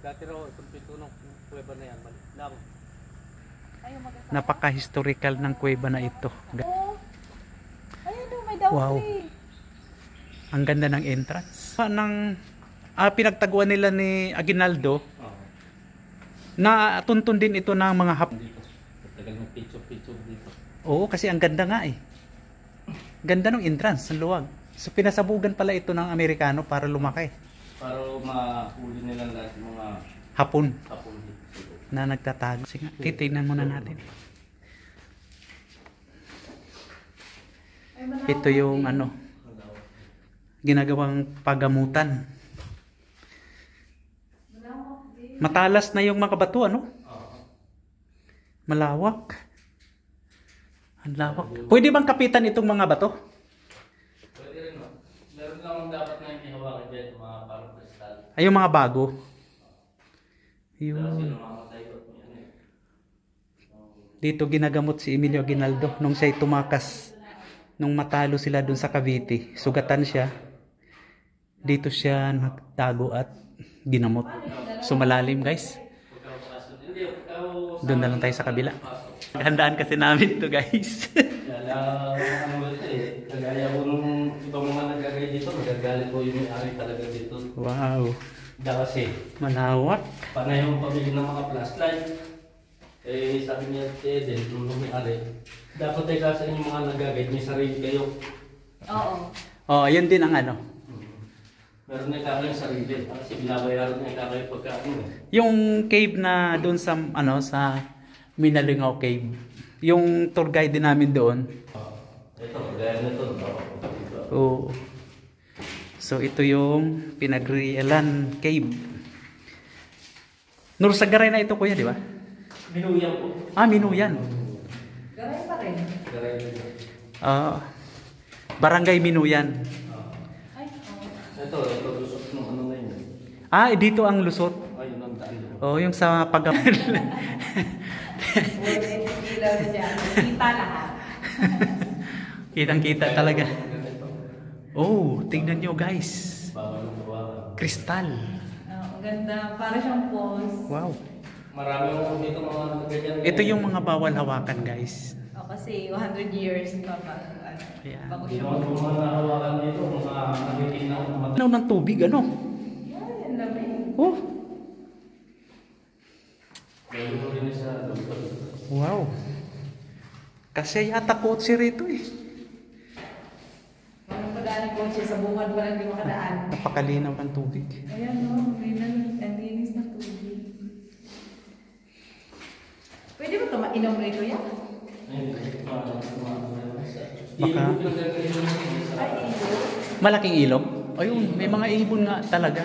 Dati raw, itong pinto ng kuweba na yan, mali lang. Napaka-historical ng kuweba na ito. Ayun o, may daw. Wow. Ang ganda ng entrance. Pinagtaguan nila ni Aguinaldo. Na tuntun din ito ng mga Hapon. Tagal ng picture dito. Oo, kasi ang ganda nga eh. Ganda ng entrance, ang luwag. So pinasabugan pala ito ng Amerikano para lumaki. Para mahuli nila lahat mga Hapon dito. na nagtatago. Sige, titignan muna natin. Ito yung ginagawang pagamutan. Matalas na yung mga bato, malawak. Ang lawak. Pwede bang kapitan itong mga bato? Pwede rin, meron lang dapat na hindi hawakan dyan, mga parang kristal. Ay, yung mga bago. Yung... Dito ginagamot si Emilio Aguinaldo nung siya'y tumakas. Nung matalo sila dun sa Cavite. Sugatan siya. Dito siya nagtago at ginamot. So malalim guys. Doon na lang tayo sa kabila. Handaan kasi namin ito guys. Kagaya ko nung ibang mga nagagay dito, magagalit ko yung may-ari talaga dito. Wow. Kasi malawak. panay yung pamili ng mga flashlight. Sabi niya, Eden, nung may-ari, dapat ay kasi yung mga nagagay, may sarili kayo. Oo. Yun din ang Meron na kakayong sarili. Kasi binabayaran na kakayong pagkain. Yung cave na doon sa sa Minalingaw Cave. Yung tour guide din namin doon. Ito, gaya na ito. Oo. So ito yung Pinagrialan Cave. Nursagaray na ito kuya, di ba? Minuyan po. Minuyan. Garay pa rin. Garay dito. Barangay Minuyan. Ito, lusot ng na yun. Dito ang lusot. Ayun ang daan. Yung sa Kita lahat. Kitang-kita talaga. Tingnan nyo guys. Kristal. Ang ganda. Para siyang pose. Wow. Marami mo dito mga ganyan. Ito yung mga bawal hawakan guys. Kasi 100 years pa pa. Bago siya. Yung mga nahawakan dito, mga nagkikinaw na Ano ng tubig, Yan, ang dami. Wow. Kasi yata kotse rito eh. Parang padaan yung kotse sa bungad walang di makadaan. Napakalinaw ng tubig. Ayan ang linis ng tubig. Pwede ba ito mainom rito yan? Baka malaking ilog. Ayun, may mga ibon nga talaga.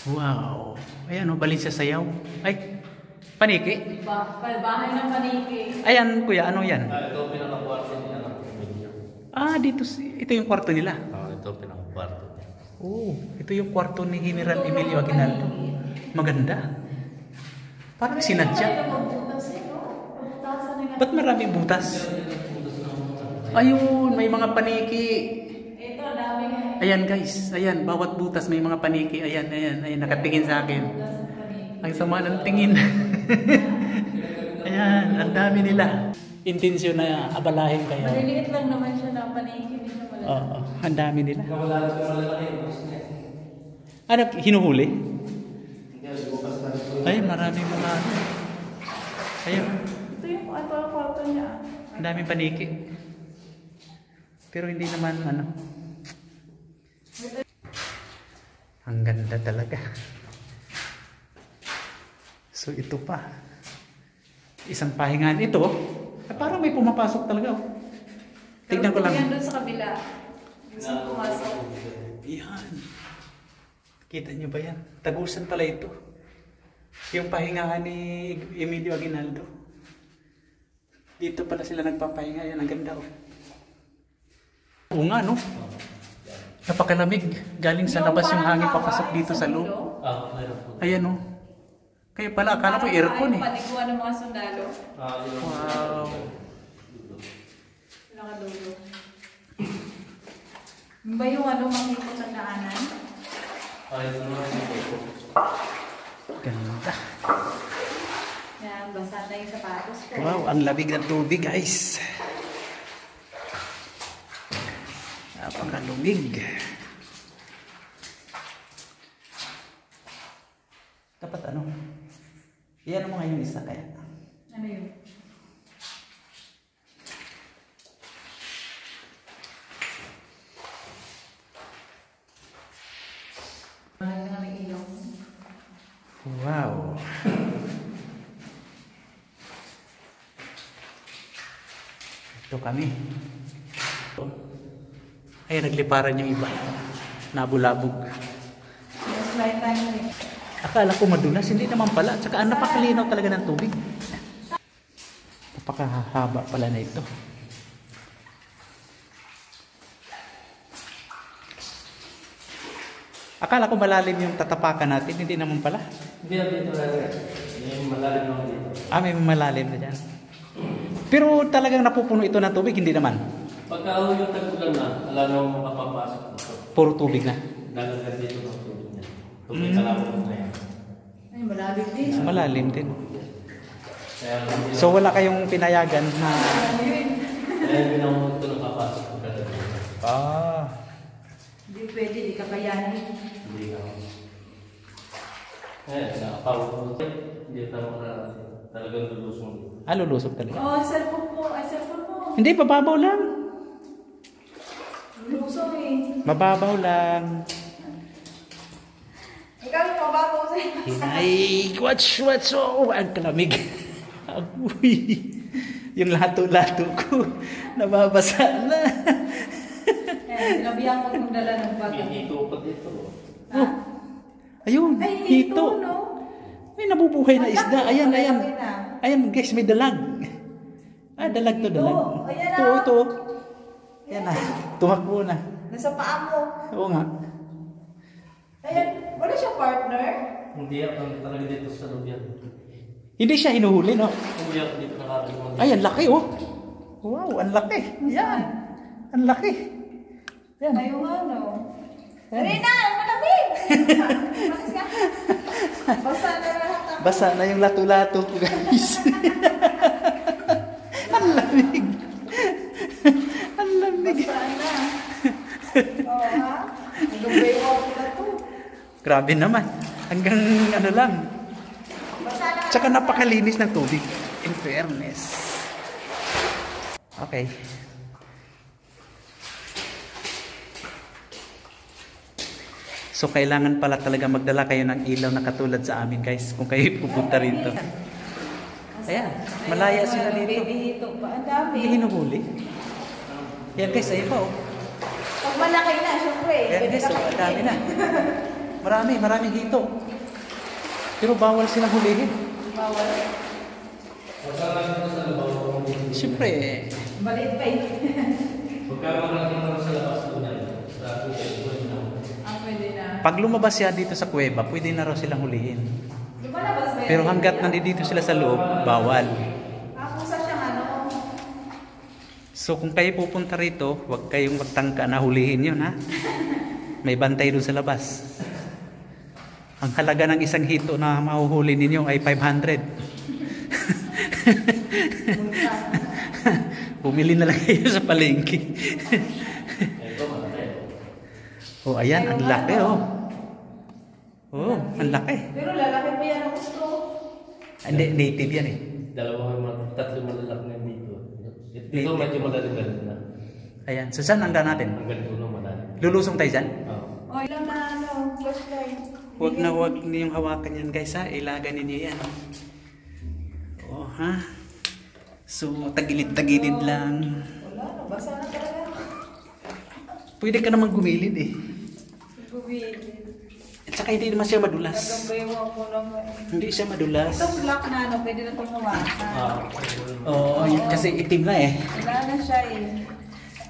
Wow. Ayan balin sa sayaw. Ay, paniki. Bahay ng paniki. Ayan kuya, ano yan? Ito pinaka-kwarto niya. Dito ito yung kwarto nila. Ito pinaka-kwarto niya. Ito yung kwarto ni General Emilio Aguinaldo. Maganda. Parang sinadya. Ba't maraming butas? Ayun, may mga paniki. Ito, dami nga. Ayan guys, ayan, bawat butas may mga paniki. Ayan, nakatingin sa akin. Ang sama ng tingin. Ayan, ang dami nila. Intensyon na abalahin kayo. Maliliit lang naman siya na paniki. Hindi siya malaki. Oo, ang dami nila. Wala na ito malalaki. Hinuhuli? Ayun, maraming mga... Ayun. Ito yung kwarto niya. Ang daming paniki. Pero hindi naman Ang ganda talaga. So ito pa. Isang pahingan ito. Parang may pumapasok talaga. Tignan ko lang. Yan doon sa kabila. Gusto pumasok. Yan. Kita nyo ba yan? Tagusan pala ito. Yung pahingahan ni Emilio Aguinaldo. Dito pala sila nagpapahinga. Yan, ang ganda. Oo nga, no? Napakalamig. Galing sa labas yung hangin papasok dito sa loob. Ayan, no? Kaya pala, akala ko aircon eh. Paliguan ng mga sundalo. Wow. Nakadulo. Ba yung makikita sa daanan? ang lamig ng tubig guys. Napakalumig. Dapat ano? Iyan mo ngayon isa kaya. Ano yun? Wow. Ito kami. Ay, nagliparan yung iba. Nabulabog. Yes, flight time rin. Akala ko madulas, hindi naman pala. At saka napakalinaw talaga ng tubig. Napakahaba pala na ito. Akala ko malalim yung tatapakan natin, hindi naman pala. Hindi na dito talaga. May malalim naman dito. Ah, may malalim na dyan. Pero talagang napupuno ito ng tubig, hindi naman. Pagka yung tag-ulan na, alam mo makapapasok dito. Puro tubig na. Dalagan dito ng tubig niya. Tubig kalabot na yan. Ay, malalim din. Malalim din. Kaya So wala kayong pinayagan na... kaya binawag ito nakapasok ko kada dito. Ah. Hindi pwede, di kakayanin. Hindi ka. Nakapawag ko. Hindi tayo talagang lulusong. Ah, lulusog talaga. Oh, cellphone mo. Ay, cellphone mo. Hindi, bababaw lang. Lusong eh. Mababaw lang. Ikaw yung mababaw sa'yo. Ay, watch. Oh, ang kalamig. Agoy. Yung lato-lato ko, nababasa na. Eh, sinabihan ko kung dala ng baga. Hito pa dito. Ha? Ayun, Ay, hito. hito, no? May nabubuhay na isda. Ayan. Malaki na. Ayan, guys, may dalag. Ah, dalag to, dalag. Ayan na. Ito. Ayan na. Tumakbo na. Nasa paa mo. Oo nga. Ayan, wala siyang partner. Hindi ako talaga dito sa lubyan. Hindi siya hinuhuli, no? Hindi ako dito nakakalimutan. Ay, ang laki, oh. Wow, ang laki. Yan. Ang laki. Yan. Ayaw nga, no? Rina, malamig! Bakit ka? Basa na lahat ako. Basa na yung lato-lato ko, guys. Ang lamig. Ang lamig. Basa na. Oo, ha? Nag-gabay mo ako na to. Grabe naman. Hanggang ano lang. Basa na. Tsaka napakalinis ng tubig. In fairness. Okay. So kailangan pala talaga magdala kayo ng ilaw na katulad sa amin, guys, kung kayo pupunta rito. Ayan, malaya sila dito. Baby hito pa. Ang dami. Hindi hinuhuli. Yan guys, ayun pa oh. Pag malaki na, syempre. Yan guys, oh, ang dami na. Maraming hito. Pero bawal silang hulihin. Bawal. Siyempre, Balit pa eh. Pagka malaki naman sa labas ko niyan, sa tubig, pwede na. Pwede na. pag lumabas yan dito sa kuweba, pwede na raw silang hulihin. Di ba labas ba yan? Pero hanggat nandito sila sa loob, bawal. Kusa siyang ano. So kung kayo pupunta rito, huwag kayong magtangka na hulihin yun, ha? May bantay doon sa labas. Ang halaga ng isang hito na mahuhuli ninyo ay 500. Bumili na lang kayo sa palengke. Ito, malaki. Oh, ayan, ang laki, oh. Oh, ang laki. Pero lalaki pa yan ang gusto. Hindi, native yan eh. Tatlo malalaki na dito. Dito medyo malalim na. Ayan, so saan hanggang natin? Hanggang dulo malalim. Lulusong tayo dyan? Oo. Oh, ilang na ano, flashlight. Huwag niyong hawakan yan, guys, ha? Ilagan ninyo yan. Oh, ha? So, tagilid-tagilid lang. Wala, nabasa na talaga. Pwede ka naman gumilid eh. Gubid. At saka hindi naman siya madulas. Nagambay mo ako naman. Hindi siya madulas. Ito black na ano, pwede na itong hawakan. Oo, kasi itim na eh. Wala na siya eh.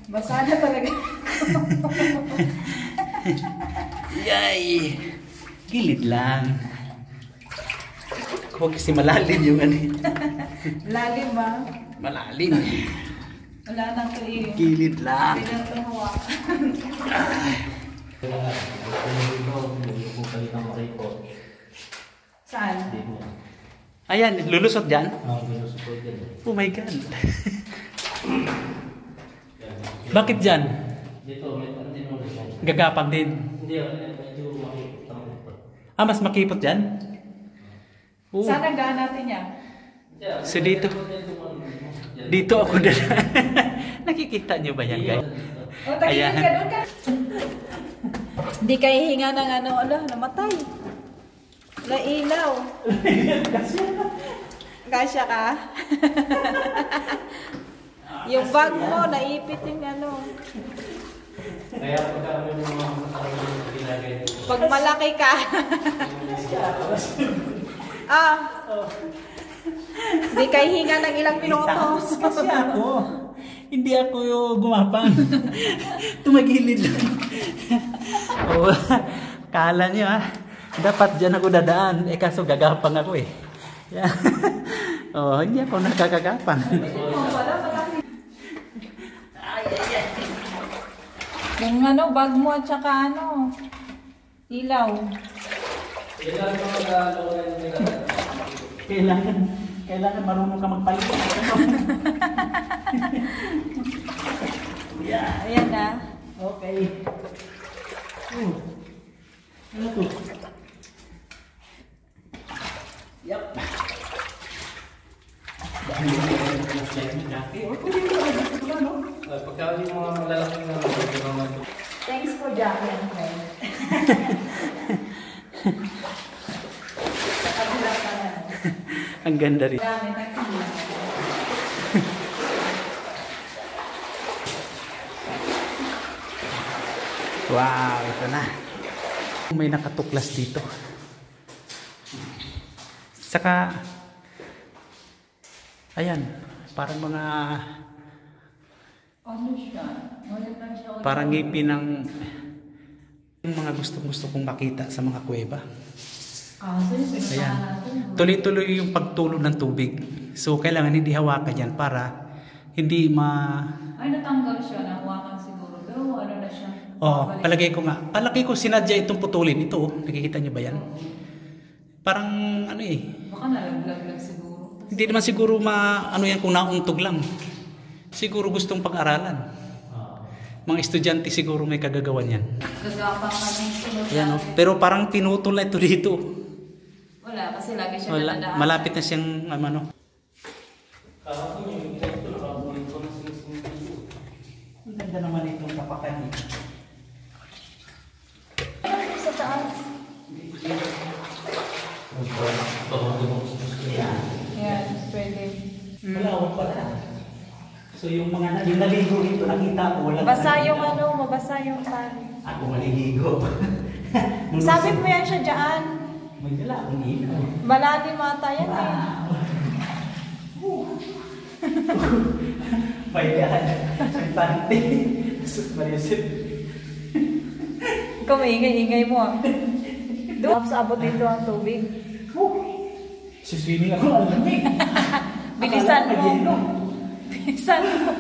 Basa na talaga. Yay! Gilid lang. Huwag kasi malalim yung ano. Lalim ba? Malalim. Wala nang ito eh. Gilid lang. Pwede na itong hawakan. Kung palit ang makikot, Saan? dito niya. Ay, Ayan, lulusot dyan. Pero support yan. Oh my God. Yan. Bakit dyan? Dito, may continuo rin. Gagapang din. Hindi, medyo makikita. Ah, mas makipot dyan? Oh. Sana gaan natin yan. So dito. Dito ako na. Nakikita nyo ba yan, guys? O, tagilid Ayan. ka doon ka. Hindi kayo hinga ng ano, namatay. Wala ilaw. Kasya ka. Yung bag mo, naipit yung ano. Kaya pagka kami mga matakot yung ginagay dito. Pag malaki ka. Ah. Hindi kayo hinga ng ilang minuto. Kasi ako. Hindi ako yung gumapang. Tumagilid lang. Oh, kala nyo ha. Dapat dyan ako dadaan. Kaso gagapang ako eh. Yeah. Oh, hindi ako nakakagapang. Yung ano, bag mo at saka ano, ilaw. Kailangan marunong ka magpalit. Yeah. Ayan na. Okay. Ano to? Yup. Pagka yung mga malalaking na naman. Thanks for Jackie and friend. Sa kabila pa na. Ang ganda rin. Dami, nakikita. Wow, ito na. May nakatuklas dito. Saka, ayan, parang mga, Ano siya? Wala lang siya. parang ngipin ng yung mga gusto kong makita sa mga kuweba. So yung Ayan. pinuntahan natin. Tuloy-tuloy yung pagtulo ng tubig. So, kailangan hindi hawakan yan para hindi Ay, natanggal siya. Nahawakan siguro. Pero ano na siya? Oh, palagay ko nga. Palagay ko sinadya itong putulin. Ito, oh. Nakikita niyo ba yan? Parang ano eh. Baka nalaglag siguro. Hindi naman siguro ano yan kung nauntog lang. Siguro gustong pag-aralan. Mga estudyante siguro may kagagawan yan. Gagapang kami sunod. Yan, oh. Pero parang pinutol na ito dito. Wala, kasi lagi siya Wala, nadadaan. malapit na siyang ano. Kahapon yung ito, nakabulit ko na sinisingin. Ang ganda naman itong kapakan niya. Sa taas. Yan, pwede. Malawak pala. So yung mga yung naligo dito nakita ko wala. Basa yung ano, mabasa yung tali. Ako maliligo. Sabit mo yan siya dyan. May dala akong ilaw. Malalim mata yan eh. My God. Santante. Marisip. Ikaw maingay-ingay mo ah. Doon sa abot dito ang tubig. Siswimming ako ang lamig. Bilisan Akala ko mo. yelo. Bilisan mo.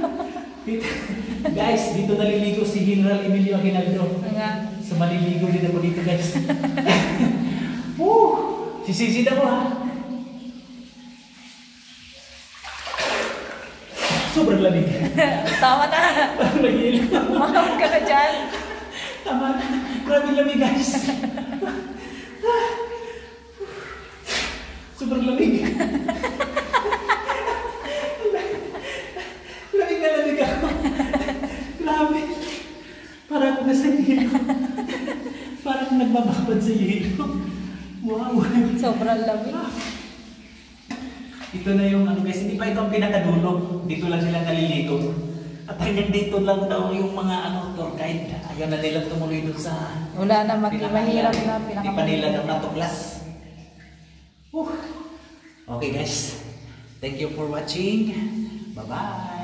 Guys, dito naliligo si General Emilio Aguinaldo. Nga. So maliligo din ako dito guys. Woo! Sisisid ako ha. Sobrang lamig. Tama na. Parang mahilo. Mahal ka na dyan. Tama na. Grabe lamig guys. Sobrang lamig. Lamig na lamig ako. Grabe. Parang ako nasa hilo. Parang nagbababad sa hilo. Wow. Sobrang lamig. Ito na yung ano guys, hindi pa ito ang pinakadulo. Dito lang sila naliligo. At hanggang dito lang daw yung mga tour guide. Ayaw na nilang tumuloy doon sa Wala na, mahirap na. Hindi pa nila daw natuklas. Okay guys, thank you for watching. Bye-bye.